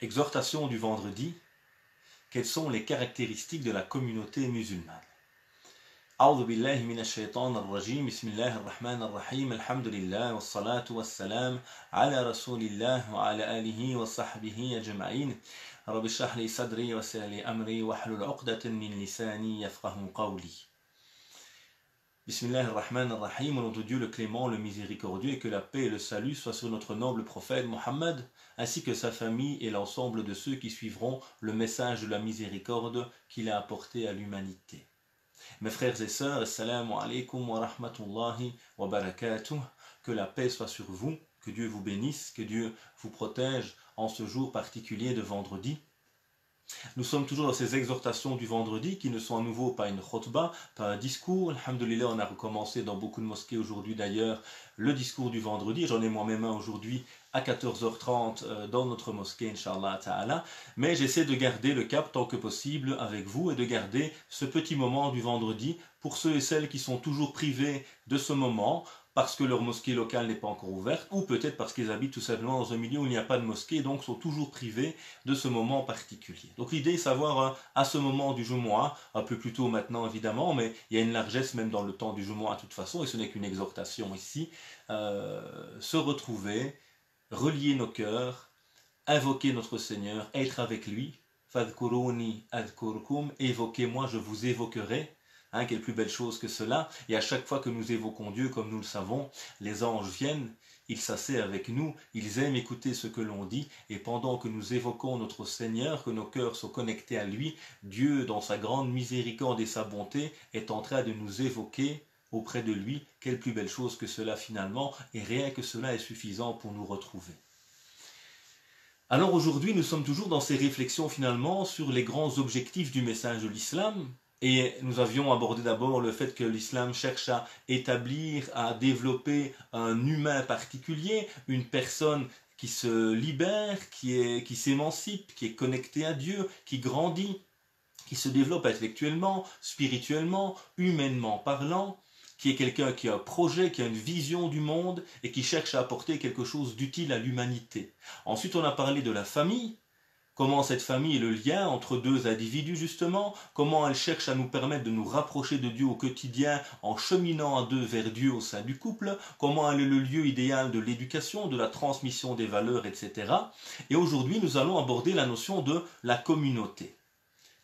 Exhortation du vendredi. Quelles sont les caractéristiques de la communauté musulmane? أعوذ بالله من الشيطان الرجيم بسم الله الرحمن الرحيم الحمد لله والصلاة والسلام على رسول الله وعلى آله وصحبه أجمعين رب اشرح لي صدري ويسر لي أمري واحلل عقدة من لساني يفقهوا قولي. Bismillah ar-Rahman ar-Rahim, au nom de Dieu le clément, le miséricordieux, et que la paix et le salut soient sur notre noble prophète Mohammed, ainsi que sa famille et l'ensemble de ceux qui suivront le message de la miséricorde qu'il a apporté à l'humanité. Mes frères et sœurs, assalamu alaikum wa rahmatullahi wa barakatuh, que la paix soit sur vous, que Dieu vous bénisse, que Dieu vous protège en ce jour particulier de vendredi. Nous sommes toujours dans ces exhortations du vendredi qui ne sont à nouveau pas une khutbah, pas un discours. Alhamdulillah, on a recommencé dans beaucoup de mosquées aujourd'hui d'ailleurs le discours du vendredi. J'en ai moi-même un aujourd'hui à 14h30 dans notre mosquée, Inch'Allah Ta'ala. Mais j'essaie de garder le cap tant que possible avec vous et de garder ce petit moment du vendredi pour ceux et celles qui sont toujours privés de ce moment, parce que leur mosquée locale n'est pas encore ouverte, ou peut-être parce qu'ils habitent tout simplement dans un milieu où il n'y a pas de mosquée, donc sont toujours privés de ce moment particulier. Donc l'idée est de savoir à ce moment du Jumu'ah, un peu plus tôt maintenant évidemment, mais il y a une largesse même dans le temps du Jumu'ah de toute façon, et ce n'est qu'une exhortation ici, se retrouver, relier nos cœurs, invoquer notre Seigneur, être avec lui, fadhkuruni adhkurkum, évoquez-moi, je vous évoquerai. Quelle plus belle chose que cela. Et à chaque fois que nous évoquons Dieu, comme nous le savons, les anges viennent, ils s'asseyent avec nous, ils aiment écouter ce que l'on dit, et pendant que nous évoquons notre Seigneur, que nos cœurs sont connectés à lui, Dieu, dans sa grande miséricorde et sa bonté, est en train de nous évoquer auprès de lui. Quelle plus belle chose que cela finalement, et rien que cela est suffisant pour nous retrouver. Alors aujourd'hui, nous sommes toujours dans ces réflexions finalement sur les grands objectifs du message de l'islam. Et nous avions abordé d'abord le fait que l'islam cherche à établir, à développer un humain particulier, une personne qui se libère, qui s'émancipe, qui est connectée à Dieu, qui grandit, qui se développe intellectuellement, spirituellement, humainement parlant, qui est quelqu'un qui a un projet, qui a une vision du monde et qui cherche à apporter quelque chose d'utile à l'humanité. Ensuite, on a parlé de la famille. Comment cette famille est le lien entre deux individus justement, comment elle cherche à nous permettre de nous rapprocher de Dieu au quotidien en cheminant à deux vers Dieu au sein du couple, comment elle est le lieu idéal de l'éducation, de la transmission des valeurs, etc. Et aujourd'hui, nous allons aborder la notion de la communauté.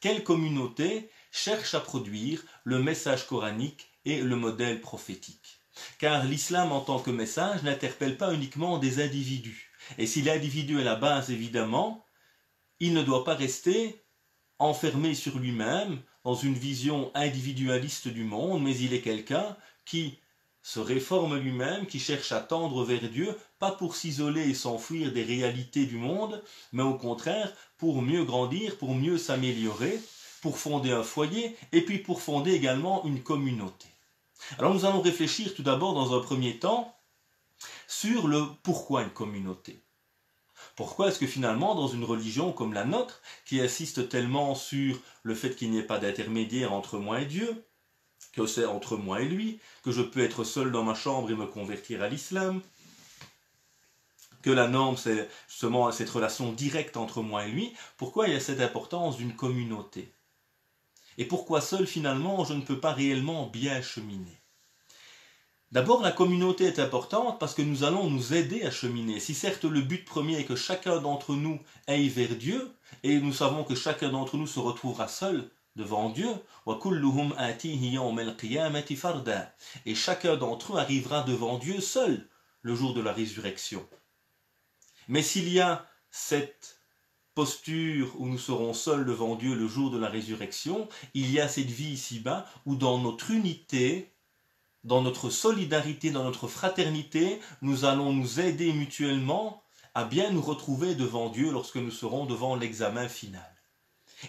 Quelle communauté cherche à produire le message coranique et le modèle prophétique? Car l'islam en tant que message n'interpelle pas uniquement des individus. Et si l'individu est la base évidemment, il ne doit pas rester enfermé sur lui-même dans une vision individualiste du monde, mais il est quelqu'un qui se réforme lui-même, qui cherche à tendre vers Dieu, pas pour s'isoler et s'enfuir des réalités du monde, mais au contraire pour mieux grandir, pour mieux s'améliorer, pour fonder un foyer et puis pour fonder également une communauté. Alors nous allons réfléchir tout d'abord dans un premier temps sur le pourquoi une communauté. Pourquoi est-ce que finalement, dans une religion comme la nôtre, qui insiste tellement sur le fait qu'il n'y ait pas d'intermédiaire entre moi et Dieu, que c'est entre moi et lui, que je peux être seul dans ma chambre et me convertir à l'islam, que la norme c'est justement cette relation directe entre moi et lui, pourquoi il y a cette importance d'une communauté? Et pourquoi seul finalement je ne peux pas réellement bien cheminer? D'abord, la communauté est importante parce que nous allons nous aider à cheminer. Si certes le but premier est que chacun d'entre nous aille vers Dieu, et nous savons que chacun d'entre nous se retrouvera seul devant Dieu, et chacun d'entre eux arrivera devant Dieu seul le jour de la résurrection. Mais s'il y a cette posture où nous serons seuls devant Dieu le jour de la résurrection, il y a cette vie ici-bas où dans notre unité, dans notre solidarité, dans notre fraternité, nous allons nous aider mutuellement à bien nous retrouver devant Dieu lorsque nous serons devant l'examen final.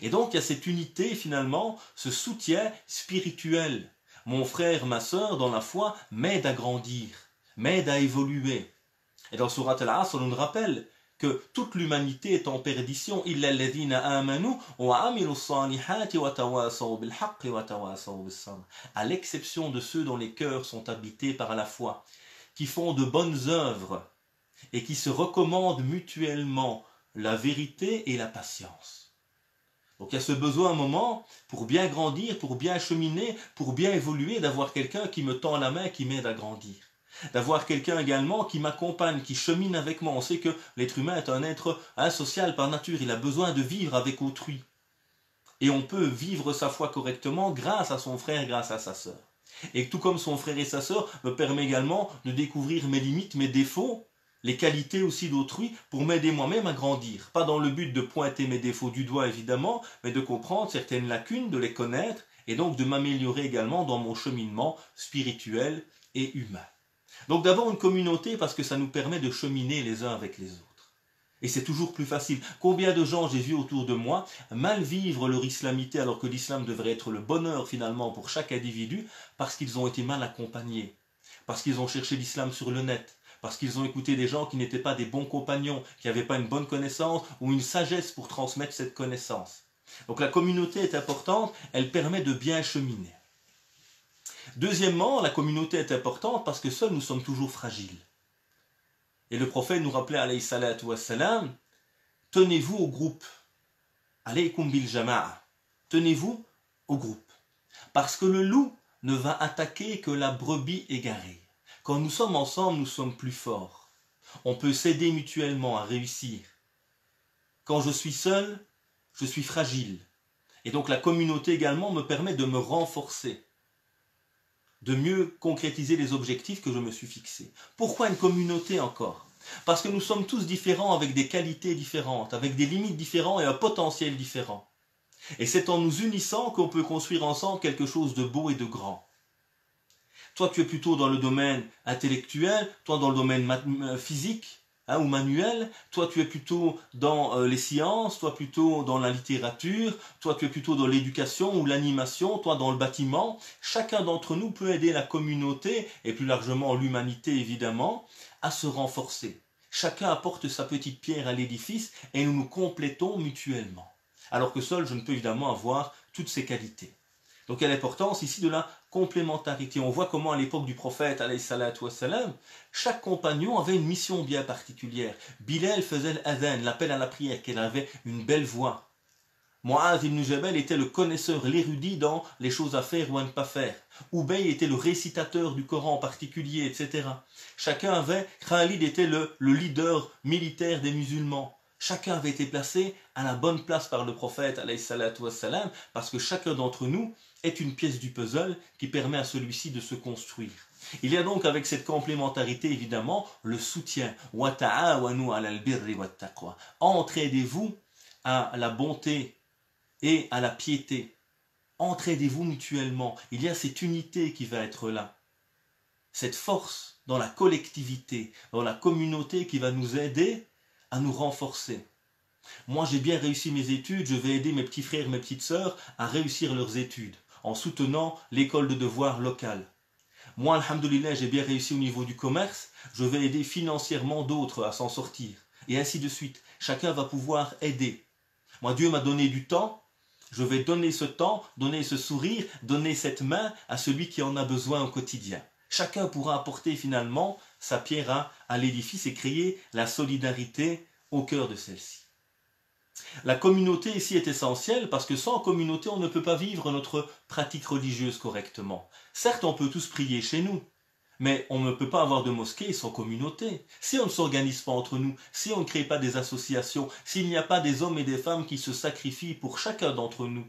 Et donc il y a cette unité finalement, ce soutien spirituel. Mon frère, ma sœur, dans la foi, m'aide à grandir, m'aide à évoluer. Et dans Surat Al-Asr, on nous rappelle que toute l'humanité est en perdition, à l'exception de ceux dont les cœurs sont habités par la foi, qui font de bonnes œuvres et qui se recommandent mutuellement la vérité et la patience. Donc il y a ce besoin à un moment, pour bien grandir, pour bien cheminer, pour bien évoluer, d'avoir quelqu'un qui me tend la main, qui m'aide à grandir. D'avoir quelqu'un également qui m'accompagne, qui chemine avec moi. On sait que l'être humain est un être social par nature, il a besoin de vivre avec autrui. Et on peut vivre sa foi correctement grâce à son frère, grâce à sa sœur. Et tout comme son frère et sa sœur me permet également de découvrir mes limites, mes défauts, les qualités aussi d'autrui pour m'aider moi-même à grandir. Pas dans le but de pointer mes défauts du doigt évidemment, mais de comprendre certaines lacunes, de les connaître et donc de m'améliorer également dans mon cheminement spirituel et humain. Donc d'abord une communauté parce que ça nous permet de cheminer les uns avec les autres. Et c'est toujours plus facile. Combien de gens j'ai vu autour de moi mal vivre leur islamité alors que l'islam devrait être le bonheur finalement pour chaque individu parce qu'ils ont été mal accompagnés, parce qu'ils ont cherché l'islam sur le net, parce qu'ils ont écouté des gens qui n'étaient pas des bons compagnons, qui n'avaient pas une bonne connaissance ou une sagesse pour transmettre cette connaissance. Donc la communauté est importante, elle permet de bien cheminer. Deuxièmement, la communauté est importante parce que seuls nous sommes toujours fragiles. Et le prophète nous rappelait, alayhi salatu wassalam, tenez-vous au groupe. Alaykum bil jama'a. Tenez-vous au groupe. Parce que le loup ne va attaquer que la brebis égarée. Quand nous sommes ensemble, nous sommes plus forts. On peut s'aider mutuellement à réussir. Quand je suis seul, je suis fragile. Et donc la communauté également me permet de me renforcer, de mieux concrétiser les objectifs que je me suis fixés. Pourquoi une communauté encore? Parce que nous sommes tous différents avec des qualités différentes, avec des limites différentes et un potentiel différent. Et c'est en nous unissant qu'on peut construire ensemble quelque chose de beau et de grand. Toi, tu es plutôt dans le domaine intellectuel, toi dans le domaine physique ou manuel, toi tu es plutôt dans les sciences, toi plutôt dans la littérature, toi tu es plutôt dans l'éducation ou l'animation, toi dans le bâtiment. Chacun d'entre nous peut aider la communauté, et plus largement l'humanité évidemment, à se renforcer. Chacun apporte sa petite pierre à l'édifice et nous nous complétons mutuellement. Alors que seul, je ne peux évidemment avoir toutes ces qualités. Donc il y a l'importance ici de la complémentarité. On voit comment à l'époque du prophète, alayhi salatu wassalam, chaque compagnon avait une mission bien particulière. Bilal faisait l'adhan, l'appel à la prière, qu'elle avait une belle voix. Mu'adh ibn Jabal était le connaisseur, l'érudit dans les choses à faire ou à ne pas faire. Ubay était le récitateur du Coran en particulier, etc. Chacun avait, Khalid était le leader militaire des musulmans. Chacun avait été placé à la bonne place par le prophète, alayhi salatu wassalam, parce que chacun d'entre nous est une pièce du puzzle qui permet à celui-ci de se construire. Il y a donc avec cette complémentarité évidemment le soutien. Wa ta'awanu 'alal birri wat taqwa. Entraidez-vous à la bonté et à la piété. Entraidez-vous mutuellement. Il y a cette unité qui va être là. Cette force dans la collectivité, dans la communauté qui va nous aider à nous renforcer. Moi, j'ai bien réussi mes études, je vais aider mes petits frères, mes petites sœurs à réussir leurs études en soutenant l'école de devoir locale. Moi, alhamdoulilah, j'ai bien réussi au niveau du commerce, je vais aider financièrement d'autres à s'en sortir. Et ainsi de suite. Chacun va pouvoir aider. Moi, Dieu m'a donné du temps, je vais donner ce temps, donner ce sourire, donner cette main à celui qui en a besoin au quotidien. Chacun pourra apporter finalement sa pierre à l'édifice et créer la solidarité au cœur de celle-ci. La communauté ici est essentielle parce que sans communauté, on ne peut pas vivre notre pratique religieuse correctement. Certes, on peut tous prier chez nous, mais on ne peut pas avoir de mosquée sans communauté. Si on ne s'organise pas entre nous, si on ne crée pas des associations, s'il n'y a pas des hommes et des femmes qui se sacrifient pour chacun d'entre nous,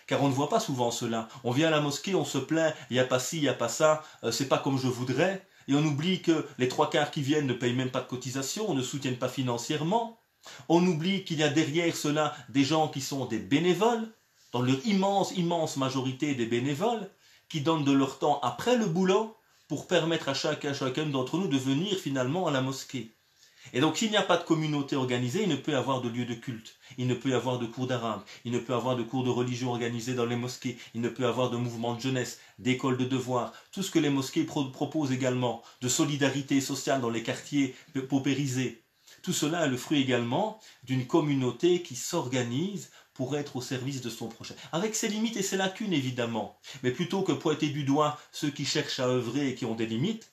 car on ne voit pas souvent cela. On vient à la mosquée, on se plaint, il n'y a pas ci, il n'y a pas ça, c'est pas comme je voudrais, et on oublie que les 3/4 qui viennent ne payent même pas de cotisation, ne soutiennent pas financièrement. On oublie qu'il y a derrière cela des gens qui sont des bénévoles, dans leur immense majorité des bénévoles, qui donnent de leur temps après le boulot pour permettre à chacun d'entre nous de venir finalement à la mosquée. Et donc s'il n'y a pas de communauté organisée, il ne peut y avoir de lieu de culte, il ne peut y avoir de cours d'arabe, il ne peut y avoir de cours de religion organisés dans les mosquées, il ne peut y avoir de mouvements de jeunesse, d'écoles de devoirs, tout ce que les mosquées proposent également, de solidarité sociale dans les quartiers paupérisés. Tout cela est le fruit également d'une communauté qui s'organise pour être au service de son prochain. Avec ses limites et ses lacunes évidemment, mais plutôt que pointer du doigt ceux qui cherchent à œuvrer et qui ont des limites,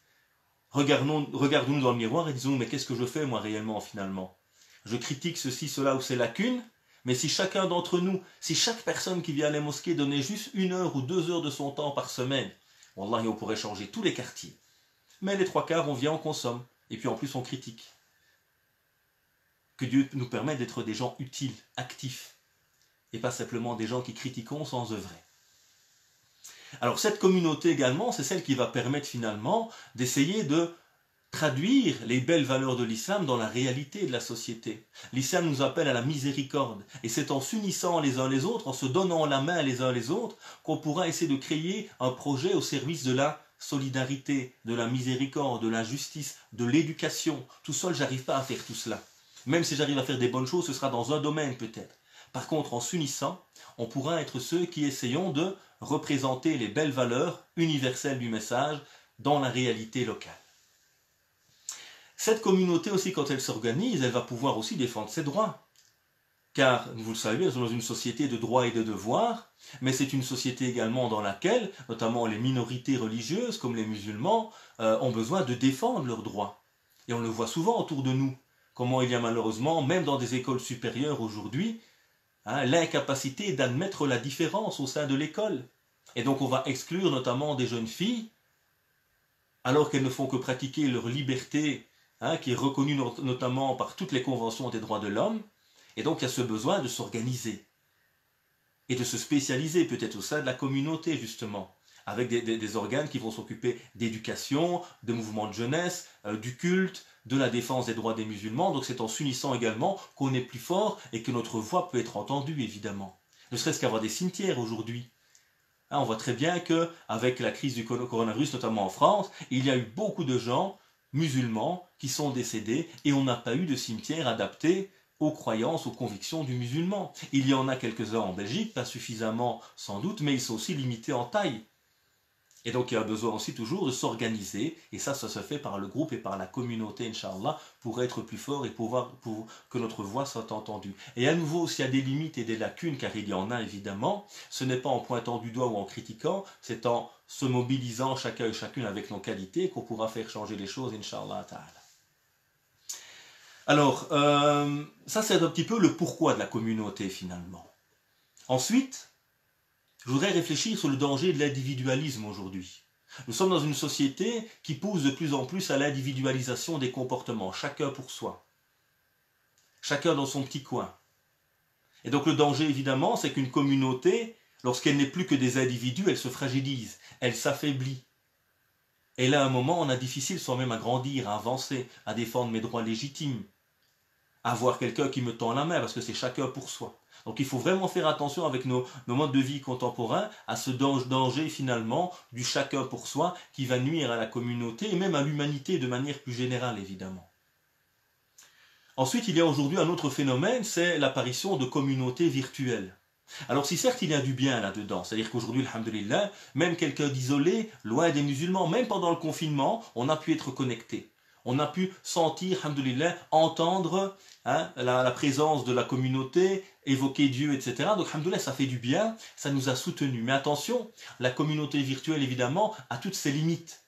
regardons-nous dans le miroir et disons mais qu'est-ce que je fais moi réellement finalement? je critique ceci, cela ou ces lacunes, mais si chacun d'entre nous, si chaque personne qui vient à la mosquée donnait juste 1 heure ou 2 heures de son temps par semaine, wallahi, on pourrait changer tous les quartiers. Mais les 3/4, on vient, on consomme, et puis en plus on critique. Que Dieu nous permette d'être des gens utiles, actifs, et pas simplement des gens qui critiquons sans œuvrer. Alors cette communauté également, c'est celle qui va permettre finalement d'essayer de traduire les belles valeurs de l'islam dans la réalité de la société. L'islam nous appelle à la miséricorde, et c'est en s'unissant les uns les autres, en se donnant la main les uns les autres, qu'on pourra essayer de créer un projet au service de la solidarité, de la miséricorde, de la justice, de l'éducation. Tout seul, j'arrive pas à faire tout cela. Même si j'arrive à faire des bonnes choses, ce sera dans un domaine peut-être. Par contre, en s'unissant, on pourra être ceux qui essayons de représenter les belles valeurs universelles du message dans la réalité locale. Cette communauté aussi, quand elle s'organise, elle va pouvoir aussi défendre ses droits. Car, vous le savez, nous sommes dans une société de droits et de devoirs, mais c'est une société également dans laquelle, notamment les minorités religieuses, comme les musulmans, ont besoin de défendre leurs droits. Et on le voit souvent autour de nous, comment il y a malheureusement, même dans des écoles supérieures aujourd'hui, l'incapacité d'admettre la différence au sein de l'école. Et donc on va exclure notamment des jeunes filles, alors qu'elles ne font que pratiquer leur liberté, qui est reconnue notamment par toutes les conventions des droits de l'homme. Et donc il y a ce besoin de s'organiser et de se spécialiser peut-être au sein de la communauté justement, avec des organes qui vont s'occuper d'éducation, de mouvements de jeunesse, du culte, de la défense des droits des musulmans. Donc c'est en s'unissant également qu'on est plus fort et que notre voix peut être entendue évidemment. Ne serait-ce qu'avoir des cimetières aujourd'hui. On voit très bien qu'avec la crise du coronavirus, notamment en France, il y a eu beaucoup de gens musulmans qui sont décédés et on n'a pas eu de cimetière adapté aux croyances, aux convictions du musulman. Il y en a quelques-uns en Belgique, pas suffisamment sans doute, mais ils sont aussi limités en taille. Et donc il y a besoin aussi toujours de s'organiser, et ça se fait par le groupe et par la communauté, Inch'Allah, pour être plus fort et pour que notre voix soit entendue. Et à nouveau, s'il y a des limites et des lacunes, car il y en a évidemment, ce n'est pas en pointant du doigt ou en critiquant, c'est en se mobilisant chacun et chacune avec nos qualités qu'on pourra faire changer les choses, Inch'Allah ta'ala. Alors, ça c'est un petit peu le pourquoi de la communauté finalement. Ensuite, je voudrais réfléchir sur le danger de l'individualisme aujourd'hui. Nous sommes dans une société qui pousse de plus en plus à l'individualisation des comportements, chacun pour soi. Chacun dans son petit coin. Et donc le danger évidemment, c'est qu'une communauté, lorsqu'elle n'est plus que des individus, elle se fragilise, elle s'affaiblit. Et là, à un moment, on a difficile sans même à grandir, à avancer, à défendre mes droits légitimes, à avoir quelqu'un qui me tend la main, parce que c'est chacun pour soi. Donc il faut vraiment faire attention avec nos modes de vie contemporains à ce danger finalement du chacun pour soi qui va nuire à la communauté et même à l'humanité de manière plus générale évidemment. Ensuite, il y a aujourd'hui un autre phénomène, c'est l'apparition de communautés virtuelles. Alors si certes il y a du bien là-dedans, c'est-à-dire qu'aujourd'hui, alhamdoulilah, même quelqu'un d'isolé, loin des musulmans, même pendant le confinement, on a pu être connecté. On a pu sentir, alhamdoulilah, entendre la présence de la communauté, évoquer Dieu, etc. Donc, alhamdoulilah, ça fait du bien, ça nous a soutenus. Mais attention, la communauté virtuelle, évidemment, a toutes ses limites.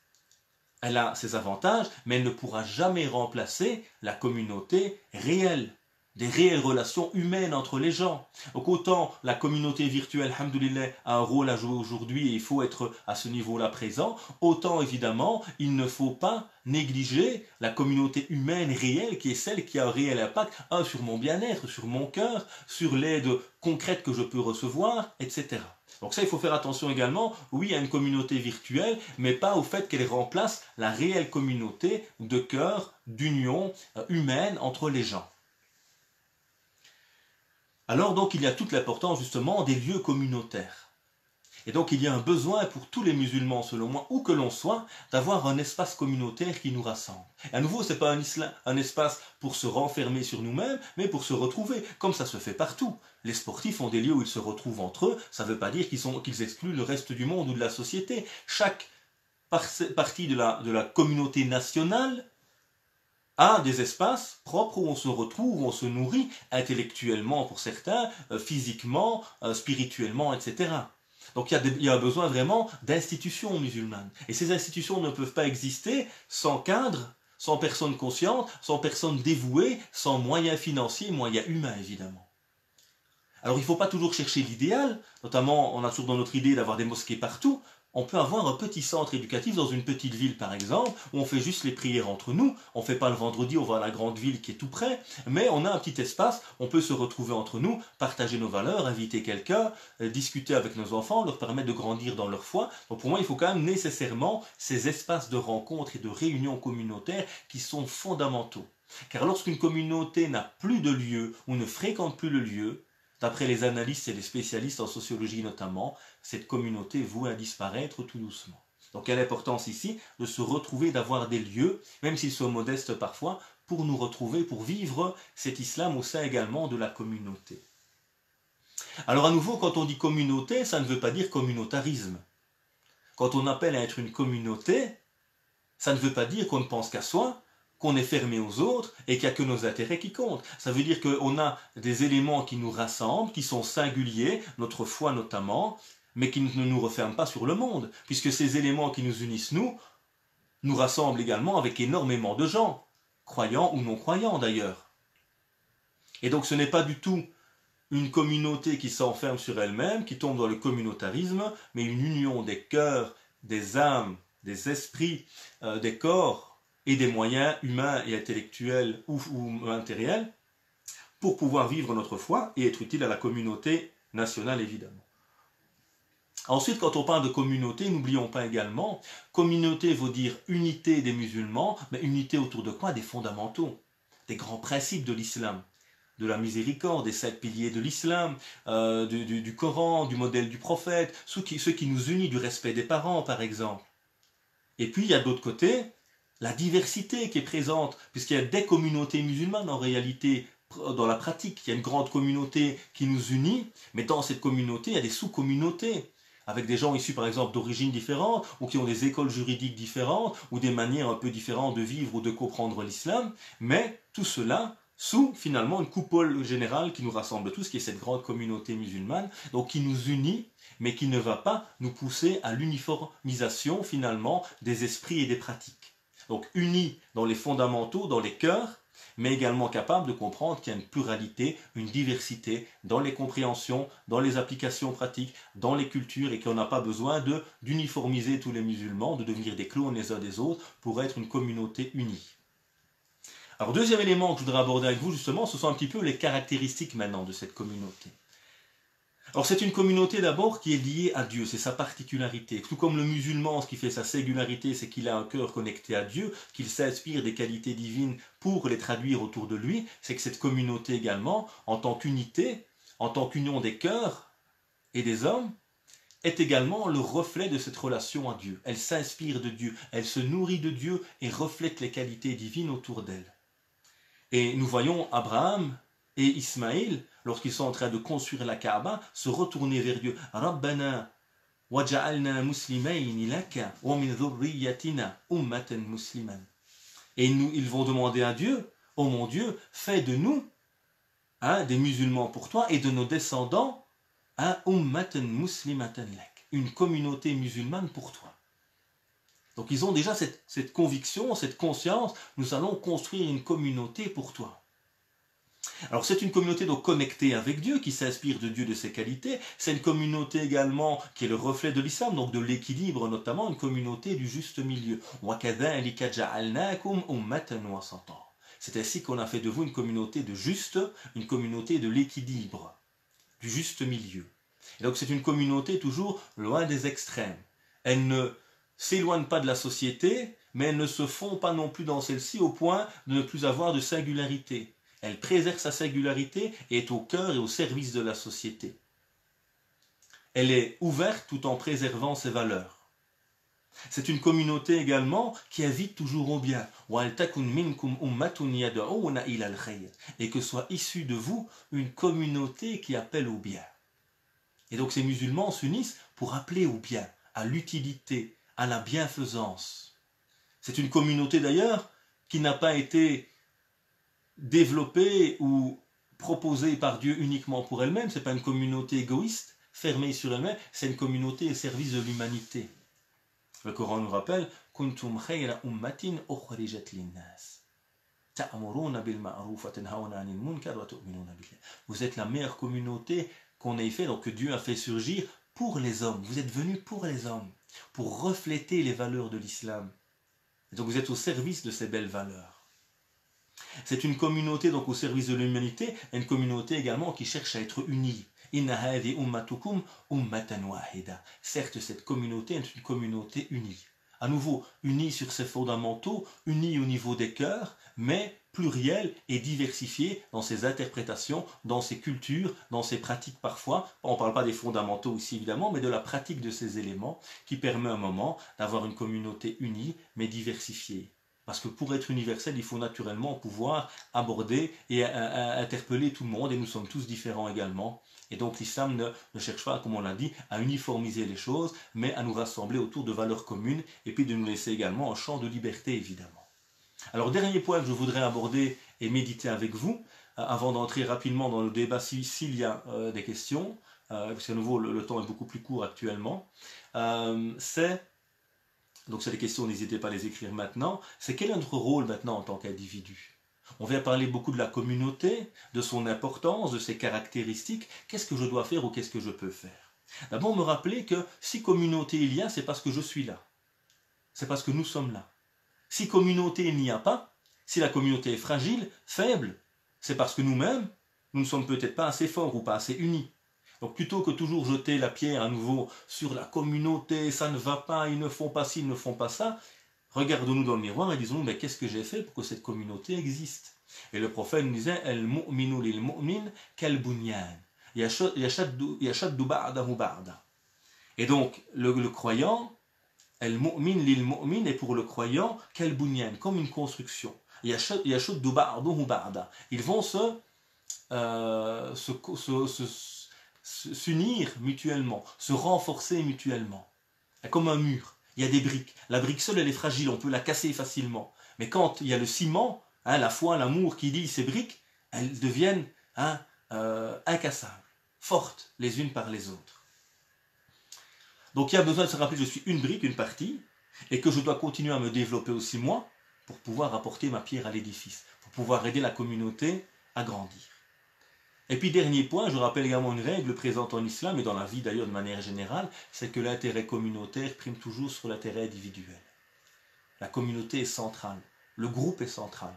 Elle a ses avantages, mais elle ne pourra jamais remplacer la communauté réelle, des réelles relations humaines entre les gens. Donc autant la communauté virtuelle, alhamdoulilah, a un rôle à jouer aujourd'hui et il faut être à ce niveau-là présent, autant évidemment il ne faut pas négliger la communauté humaine réelle qui est celle qui a un réel impact sur mon bien-être, sur mon cœur, sur l'aide concrète que je peux recevoir, etc. Donc ça, il faut faire attention également, oui, à une communauté virtuelle, mais pas au fait qu'elle remplace la réelle communauté de cœur, d'union humaine entre les gens. Alors donc il y a toute l'importance justement des lieux communautaires. Et donc il y a un besoin pour tous les musulmans, selon moi, où que l'on soit, d'avoir un espace communautaire qui nous rassemble. Et à nouveau, ce n'est pas un espace pour se renfermer sur nous-mêmes, mais pour se retrouver, comme ça se fait partout. Les sportifs ont des lieux où ils se retrouvent entre eux, ça ne veut pas dire qu'ils excluent le reste du monde ou de la société. Chaque partie de la communauté nationale a des espaces propres où on se retrouve, où on se nourrit intellectuellement pour certains, physiquement, spirituellement, etc. Donc il y a besoin vraiment d'institutions musulmanes. Et ces institutions ne peuvent pas exister sans cadre, sans personne consciente, sans personne dévouée, sans moyens financiers, moyens humains évidemment. Alors il ne faut pas toujours chercher l'idéal, notamment on a toujours dans notre idée d'avoir des mosquées partout. On peut avoir un petit centre éducatif dans une petite ville par exemple, où on fait juste les prières entre nous, on ne fait pas le vendredi, on va à la grande ville qui est tout près, mais on a un petit espace, on peut se retrouver entre nous, partager nos valeurs, inviter quelqu'un, discuter avec nos enfants, leur permettre de grandir dans leur foi. Donc pour moi il faut quand même nécessairement ces espaces de rencontre et de réunion communautaires qui sont fondamentaux. Car lorsqu'une communauté n'a plus de lieu ou ne fréquente plus le lieu, d'après les analystes et les spécialistes en sociologie notamment, cette communauté vouée à disparaître tout doucement. Donc quelle importance ici de se retrouver, d'avoir des lieux, même s'ils sont modestes parfois, pour nous retrouver, pour vivre cet islam au sein également de la communauté. Alors à nouveau, quand on dit communauté, ça ne veut pas dire communautarisme. Quand on appelle à être une communauté, ça ne veut pas dire qu'on ne pense qu'à soi, qu'on est fermé aux autres et qu'il n'y a que nos intérêts qui comptent. Ça veut dire qu'on a des éléments qui nous rassemblent, qui sont singuliers, notre foi notamment, mais qui ne nous referment pas sur le monde, puisque ces éléments qui nous unissent, nous rassemblent également avec énormément de gens, croyants ou non croyants d'ailleurs. Et donc ce n'est pas du tout une communauté qui s'enferme sur elle-même, qui tombe dans le communautarisme, mais une union des cœurs, des âmes, des esprits, des corps, et des moyens humains et intellectuels ou matériels pour pouvoir vivre notre foi et être utile à la communauté nationale évidemment. Ensuite, quand on parle de communauté, n'oublions pas également, communauté veut dire unité des musulmans, mais unité autour de quoi? Des fondamentaux, des grands principes de l'islam, de la miséricorde, des 7 piliers de l'islam, du Coran, du modèle du prophète, ceux qui nous unissent, du respect des parents par exemple. Et puis il y a de l'autre côté la diversité qui est présente, puisqu'il y a des communautés musulmanes en réalité, dans la pratique, il y a une grande communauté qui nous unit, mais dans cette communauté, il y a des sous-communautés, avec des gens issus par exemple d'origines différentes, ou qui ont des écoles juridiques différentes, ou des manières un peu différentes de vivre ou de comprendre l'islam, mais tout cela sous finalement une coupole générale qui nous rassemble tous, qui est cette grande communauté musulmane, donc qui nous unit, mais qui ne va pas nous pousser à l'uniformisation finalement des esprits et des pratiques. Donc unis dans les fondamentaux, dans les cœurs, mais également capables de comprendre qu'il y a une pluralité, une diversité dans les compréhensions, dans les applications pratiques, dans les cultures, et qu'on n'a pas besoin d'uniformiser tous les musulmans, de devenir des clones les uns des autres, pour être une communauté unie. Alors deuxième élément que je voudrais aborder avec vous justement, ce sont un petit peu les caractéristiques maintenant de cette communauté. Alors c'est une communauté d'abord qui est liée à Dieu, c'est sa particularité. Tout comme le musulman, ce qui fait sa singularité, c'est qu'il a un cœur connecté à Dieu, qu'il s'inspire des qualités divines pour les traduire autour de lui. C'est que cette communauté également, en tant qu'unité, en tant qu'union des cœurs et des hommes, est également le reflet de cette relation à Dieu. Elle s'inspire de Dieu, elle se nourrit de Dieu et reflète les qualités divines autour d'elle. Et nous voyons Abraham et Ismaïl, lorsqu'ils sont en train de construire la Kaaba, se retourner vers Dieu. Rabbana waj'alna muslimayni laka wa min dhurriyyatina ummatan musliman. Et ils vont demander à Dieu, oh mon Dieu, fais de nous des musulmans pour toi et de nos descendants ummatan muslimatan lak, une communauté musulmane pour toi. Donc ils ont déjà cette conviction, cette conscience, nous allons construire une communauté pour toi. Alors c'est une communauté donc connectée avec Dieu, qui s'inspire de Dieu, de ses qualités. C'est une communauté également qui est le reflet de l'islam, donc de l'équilibre notamment, une communauté du juste milieu. C'est ainsi qu'on a fait de vous une communauté de juste, une communauté de l'équilibre, du juste milieu. Et donc c'est une communauté toujours loin des extrêmes. Elle ne s'éloigne pas de la société, mais elle ne se fond pas non plus dans celle-ci au point de ne plus avoir de singularité. Elle préserve sa singularité et est au cœur et au service de la société. Elle est ouverte tout en préservant ses valeurs. C'est une communauté également qui invite toujours au bien. Et que soit issue de vous une communauté qui appelle au bien. Et donc ces musulmans s'unissent pour appeler au bien, à l'utilité, à la bienfaisance. C'est une communauté d'ailleurs qui n'a pas été développée ou proposée par Dieu uniquement pour elle-même. Ce n'est pas une communauté égoïste, fermée sur elle-même, c'est une communauté au service de l'humanité. Le Coran nous rappelle كنتم خير أمة أخرجت للناس تأمرون بالمعروف وتنهون عن المنكر وتؤمنون بالله. Vous êtes la meilleure communauté qu'on ait fait, donc que Dieu a fait surgir pour les hommes. Vous êtes venus pour les hommes, pour refléter les valeurs de l'islam. Et donc vous êtes au service de ces belles valeurs. C'est une communauté donc au service de l'humanité, une communauté également qui cherche à être unie. Inna hadi ummatukum ummatan wahida. Certes, cette communauté est une communauté unie. À nouveau, unie sur ses fondamentaux, unie au niveau des cœurs, mais plurielle et diversifiée dans ses interprétations, dans ses cultures, dans ses pratiques parfois. On ne parle pas des fondamentaux ici évidemment, mais de la pratique de ces éléments qui permet à un moment d'avoir une communauté unie, mais diversifiée. Parce que pour être universel, il faut naturellement pouvoir aborder et interpeller tout le monde, et nous sommes tous différents également. Et donc l'islam ne cherche pas, comme on l'a dit, à uniformiser les choses, mais à nous rassembler autour de valeurs communes, et puis de nous laisser également un champ de liberté, évidemment. Alors, dernier point que je voudrais aborder et méditer avec vous, avant d'entrer rapidement dans le débat s'il y a des questions, parce qu'à nouveau, le temps est beaucoup plus court actuellement, c'est des questions, n'hésitez pas à les écrire maintenant, c'est quel est notre rôle maintenant en tant qu'individu? On vient parler beaucoup de la communauté, de son importance, de ses caractéristiques. Qu'est-ce que je dois faire ou qu'est-ce que je peux faire? D'abord, me rappeler que si communauté il y a, c'est parce que je suis là. C'est parce que nous sommes là. Si communauté il n'y a pas, si la communauté est fragile, faible, c'est parce que nous-mêmes, nous ne sommes peut-être pas assez forts ou pas assez unis. Donc plutôt que toujours jeter la pierre à nouveau sur la communauté, ça ne va pas, ils ne font pas ci, ils ne font pas ça, regardons-nous dans le miroir et disons-nous, mais qu'est-ce que j'ai fait pour que cette communauté existe? Et le prophète nous disait, El mu'minu lil mu'min kal bunyan. Yashaddu ba'dahu ba'da. Et donc, le croyant, El mu'min lil mu'min est pour le croyant kal bunyan, comme une construction. Yashaddu ba'dahu ba'da. Ils vont s'unir mutuellement, se renforcer mutuellement. Comme un mur. Il y a des briques. La brique seule, elle est fragile, on peut la casser facilement. Mais quand il y a le ciment, la foi, l'amour qui lie ces briques, elles deviennent incassables, fortes les unes par les autres. Donc il y a besoin de se rappeler que je suis une brique, une partie, et que je dois continuer à me développer aussi moi, pour pouvoir apporter ma pierre à l'édifice, pour pouvoir aider la communauté à grandir. Et puis dernier point, je rappelle également une règle présente en islam et dans la vie d'ailleurs de manière générale, c'est que l'intérêt communautaire prime toujours sur l'intérêt individuel. La communauté est centrale, le groupe est central.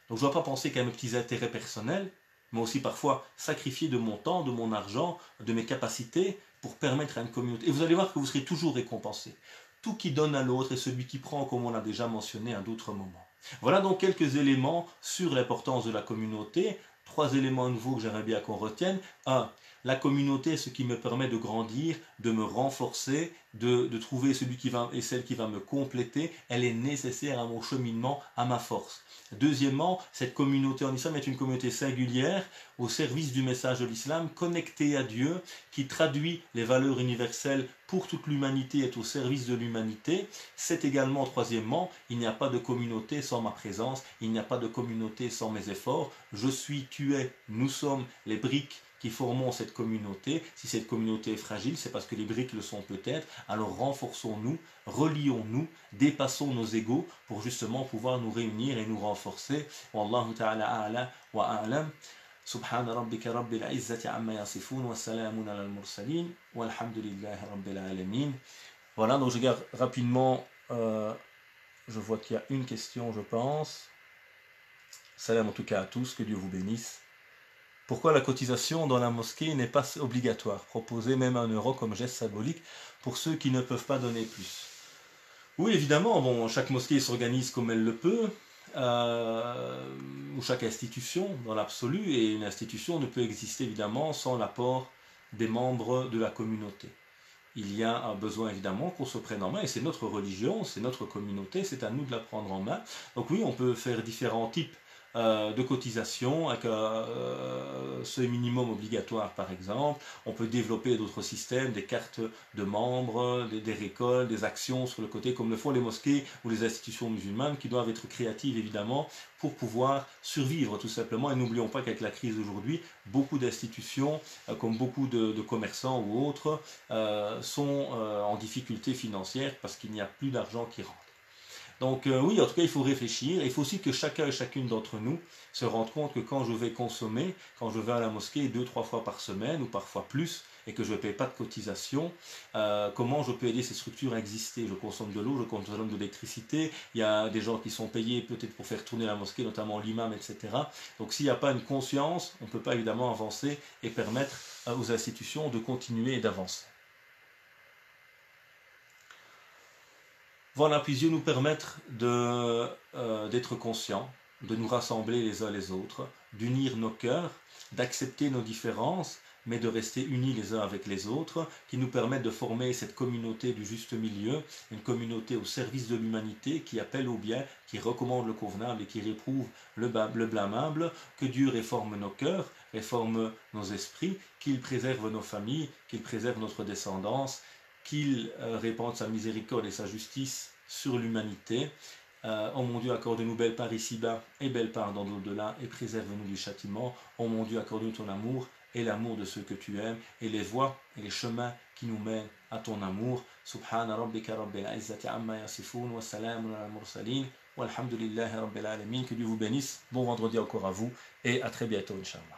Donc je ne dois pas penser qu'à mes petits intérêts personnels, mais aussi parfois sacrifier de mon temps, de mon argent, de mes capacités pour permettre à une communauté. Et vous allez voir que vous serez toujours récompensé. Tout qui donne à l'autre est celui qui prend, comme on l'a déjà mentionné à d'autres moments. Voilà donc quelques éléments sur l'importance de la communauté. 3 éléments nouveaux que j'aimerais bien qu'on retienne. 1. La communauté est ce qui me permet de grandir, de me renforcer, de trouver celui qui va et celle qui va me compléter. Elle est nécessaire à mon cheminement, à ma force. Deuxièmement, cette communauté en islam est une communauté singulière au service du message de l'islam, connectée à Dieu, qui traduit les valeurs universelles pour toute l'humanité, est au service de l'humanité. C'est également, troisièmement, il n'y a pas de communauté sans ma présence, il n'y a pas de communauté sans mes efforts. Je suis, tu es, nous sommes les briques qui formons cette communauté. Si cette communauté est fragile, c'est parce que les briques le sont peut-être. Alors renforçons-nous, relions-nous, dépassons nos égos pour justement pouvoir nous réunir et nous renforcer. Wallahu ta'ala a'la wa a'lam. Subhana rabbika rabbil izzati amma yasifun wa salamun ala al-mursalin walhamdulillahi rabbil alamin. Voilà, donc je regarde rapidement, je vois qu'il y a une question, je pense. Salam en tout cas à tous, que Dieu vous bénisse. Pourquoi la cotisation dans la mosquée n'est pas obligatoire? Proposer même 1 euro comme geste symbolique pour ceux qui ne peuvent pas donner plus. Oui, évidemment, bon, chaque mosquée s'organise comme elle le peut, ou chaque institution dans l'absolu, et une institution ne peut exister évidemment sans l'apport des membres de la communauté. Il y a un besoin évidemment qu'on se prenne en main, et c'est notre religion, c'est notre communauté, c'est à nous de la prendre en main. Donc oui, on peut faire différents types de cotisation avec ce minimum obligatoire par exemple. On peut développer d'autres systèmes, des cartes de membres, des récoltes, des actions sur le côté, comme le font les mosquées ou les institutions musulmanes, qui doivent être créatives évidemment pour pouvoir survivre tout simplement. Et n'oublions pas qu'avec la crise d'aujourd'hui, beaucoup d'institutions, comme beaucoup de commerçants ou autres, sont en difficulté financière parce qu'il n'y a plus d'argent qui rentre. Donc oui, en tout cas, il faut réfléchir. Il faut aussi que chacun et chacune d'entre nous se rende compte que quand je vais consommer, quand je vais à la mosquée 2-3 fois par semaine ou parfois plus, et que je ne paye pas de cotisation, comment je peux aider ces structures à exister? Je consomme de l'eau, je consomme de l'électricité, il y a des gens qui sont payés peut-être pour faire tourner la mosquée, notamment l'imam, etc. Donc s'il n'y a pas une conscience, on ne peut pas évidemment avancer et permettre aux institutions de continuer et d'avancer. Voilà, puis Dieu nous permettre d'être conscients, de nous rassembler les uns les autres, d'unir nos cœurs, d'accepter nos différences, mais de rester unis les uns avec les autres, qui nous permettent de former cette communauté du juste milieu, une communauté au service de l'humanité, qui appelle au bien, qui recommande le convenable et qui réprouve le blâmable. Que Dieu réforme nos cœurs, réforme nos esprits, qu'il préserve nos familles, qu'il préserve notre descendance, qu'il répande sa miséricorde et sa justice sur l'humanité. Oh mon Dieu, accorde-nous belle part ici-bas et belle part dans l'au-delà et préserve-nous du châtiment. Oh mon Dieu, accorde-nous ton amour et l'amour de ceux que tu aimes et les voies et les chemins qui nous mènent à ton amour. Subhana rabbika rabbil izzati amma yasifun wa salamun ala mursalin walhamdulillahi rabbil alamin. Que Dieu vous bénisse. Bon vendredi encore à vous et à très bientôt, Inch'Allah.